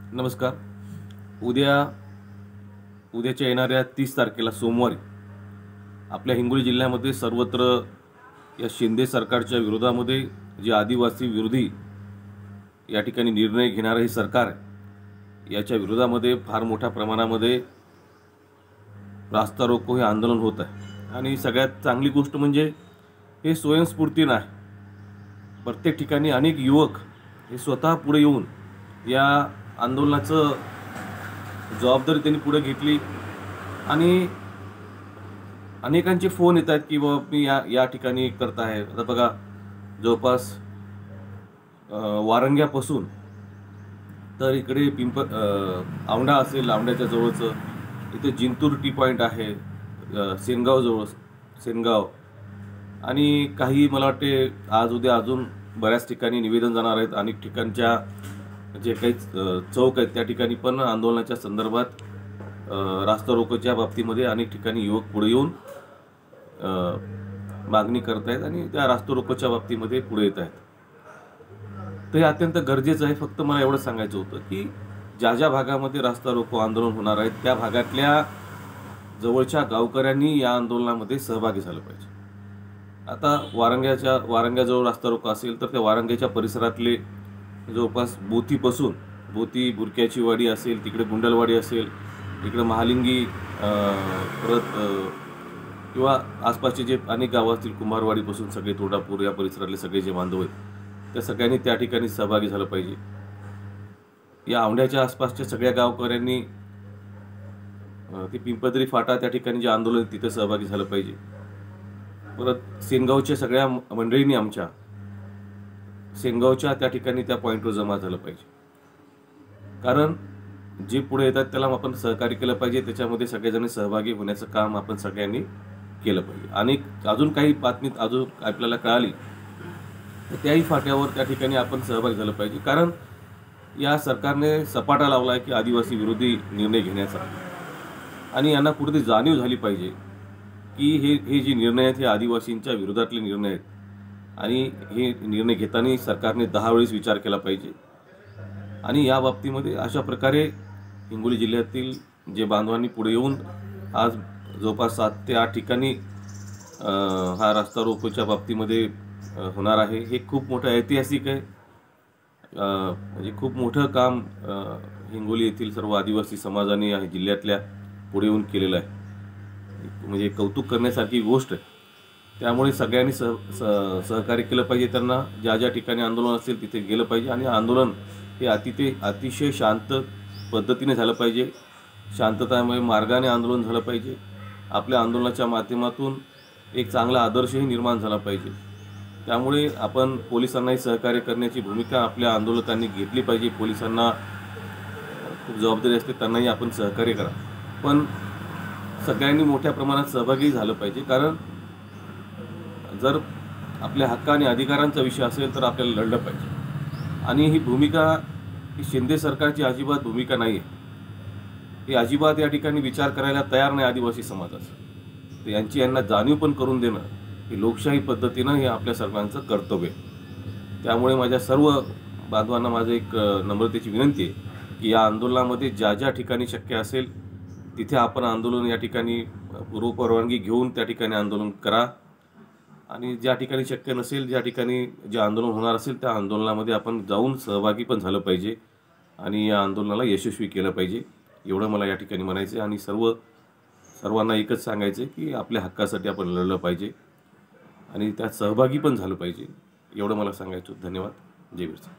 नमस्कार. उद्याच्या येणाऱ्या 30 तारखेला सोमवारी आपल्या हिंगोली जिल्ह्यामध्ये सर्वत्र या शिंदे सरकारच्या विरोधामध्ये जे आदिवासी विरोधी या ठिकाणी निर्णय घेणारे हे सरकार आहे, याच्या विरोधामध्ये फार मोठ्या प्रमाणामध्ये रास्ता रोको हे आंदोलन होत आहे. आणि सगळ्यात चांगली गोष्ट म्हणजे हे स्वयंस्फूर्तीनं आहे. प्रत्येक ठिकाणी अनेक युवक हे स्वतः पुढे येऊन या आंदोलनाचं जबाबदारी त्यांनी पुढे घेतली. आणि अनेकांचे फोन येत आहेत की बाबा मी या ठिकाणी करत आहे. आता बघा, जवळपास वारंग्यापासून तर इकडे औंढा असेल, औंढ्याच्या जवळचं इथे जिंतूर टी पॉईंट आहे, सेनगाव आणि काही मला वाटते आज उद्या अजून बऱ्याच ठिकाणी निवेदन जाणार आहेत. अनेक ठिकाणच्या जे काही चौक आहेत त्या ठिकाणी पण आंदोलनाच्या संदर्भात रास्ता रोकोच्या बाबतीमध्ये अनेक ठिकाणी युवक पुढे येऊन मागणी करत आहेत आणि त्या रास्ता रोकोच्या बाबतीमध्ये पुढे येत आहेत. तर हे अत्यंत गरजेचं आहे. फक्त मला एवढं सांगायचं होतं की ज्या भागामध्ये रास्ता रोको आंदोलन होणार आहे त्या भागातल्या जवळच्या गावकऱ्यांनी या आंदोलनामध्ये सहभागी झालं पाहिजे. आता वारंग्याजवळ रास्ता रोको असेल तर त्या वारंग्याच्या परिसरातले जवळपास बोथी बुरक्याची वाडी असेल, तिकडे गुंडलवाडी असेल, इकडे महालिंगी, परत किंवा आसपासचे जे अनेक गावं असतील, कुंभारवाडीपासून सगळे तोडापूर या परिसरातले सगळे जे बांधव आहेत त्या सगळ्यांनी त्या ठिकाणी सहभागी झालं पाहिजे. या औंढ्याच्या आसपासच्या सगळ्या गावकऱ्यांनी ते पिंपदरी फाटा त्या ठिकाणी जे आंदोलन तिथे सहभागी झालं पाहिजे. परत सेनगावच्या सगळ्या मंडळींनी आमच्या सेनगावच्या त्या ठिकाणी त्या पॉईंटवर जमा झालं पाहिजे. कारण जे पुढे येतात त्याला आपण सहकार्य केलं पाहिजे. त्याच्यामध्ये सगळेजण सहभागी होण्याचं काम आपण सगळ्यांनी केलं पाहिजे. आणि अजून काही बातमीत अजून आपल्याला कळाली तर त्याही फाट्यावर त्या ठिकाणी आपण सहभागी झालं पाहिजे. कारण या सरकारने सपाटा लावला आहे की आदिवासी विरोधी निर्णय घेण्याचा, आणि यांना कुठेतरी जाणीव झाली पाहिजे की हे जे निर्णय आहेत हे आदिवासींच्या विरोधातले निर्णय आहेत आणि हे निर्णय घेताना सरकारने 10 वेळेस विचार केला पाहिजे. आणि या बाबतीमध्ये अशा प्रकारे हिंगोली जिल्ह्यातील जे बांधवांनी पुढे येऊन आज जवळपास 7 ते 8 ठिकाणी हा रास्ता रोकोच्या बाबतीमध्ये होणार आहे. हे खूप मोठं ऐतिहासिक आहे. म्हणजे खूप मोठं काम हिंगोली येथील सर्व आदिवासी समाजाने या जिल्ह्यातल्या पुढे येऊन केलेलं आहे. म्हणजे कौतुक करण्यासारखी गोष्ट आहे. त्यामुळे सगळ्यांनी सहकार्य केलं पाहिजे. त्यांना ज्या ठिकाणी आंदोलन असेल तिथे गेलं पाहिजे. आणि आंदोलन हे अतिशय शांत पद्धतीने झालं पाहिजे. शांततामय मार्गाने आंदोलन झालं पाहिजे. आपल्या आंदोलनाच्या माध्यमातून एक चांगला आदर्शही निर्माण झाला पाहिजे. त्यामुळे आपण पोलिसांनाही सहकार्य करण्याची भूमिका आपल्या आंदोलकांनी घेतली पाहिजे. पोलिसांना खूप जबाबदारी असते, त्यांनाही आपण सहकार्य करा. पण सगळ्यांनी मोठ्या प्रमाणात सहभागी झालं पाहिजे. कारण जर आपल्या हक्क आणि अधिकारांचा विषय असेल तर आपल्याला लढलं पाहिजे. आणि ही भूमिका ही शिंदे सरकारची अजिबात भूमिका नाही आहे. ही अजिबात या ठिकाणी विचार करायला तयार नाही आदिवासी समाजाचं. तर यांना जाणीव पण करून देणं ही लोकशाही पद्धतीनं हे आपल्या सर्वांचं कर्तव्य आहे. त्यामुळे माझ्या सर्व बांधवांना माझं एक नम्रतेची विनंती आहे की या आंदोलनामध्ये ज्या ठिकाणी शक्य असेल तिथे आपण आंदोलन या ठिकाणी पूर्वपरवानगी घेऊन त्या ठिकाणी आंदोलन करा. आणि ज्या ठिकाणी शक्य नसेल, ज्या ठिकाणी जे आंदोलन होणार असेल त्या आंदोलनामध्ये आपण जाऊन सहभागी पण झालं पाहिजे आणि या आंदोलनाला यशस्वी केलं पाहिजे. एवढं मला या ठिकाणी म्हणायचं आहे. आणि सर्वांना एकच सांगायचं आहे की आपल्या हक्कासाठी आपण लढलं पाहिजे आणि त्यात सहभागी पण झालं पाहिजे. एवढं मला सांगायचं. धन्यवाद. जय बिरसा.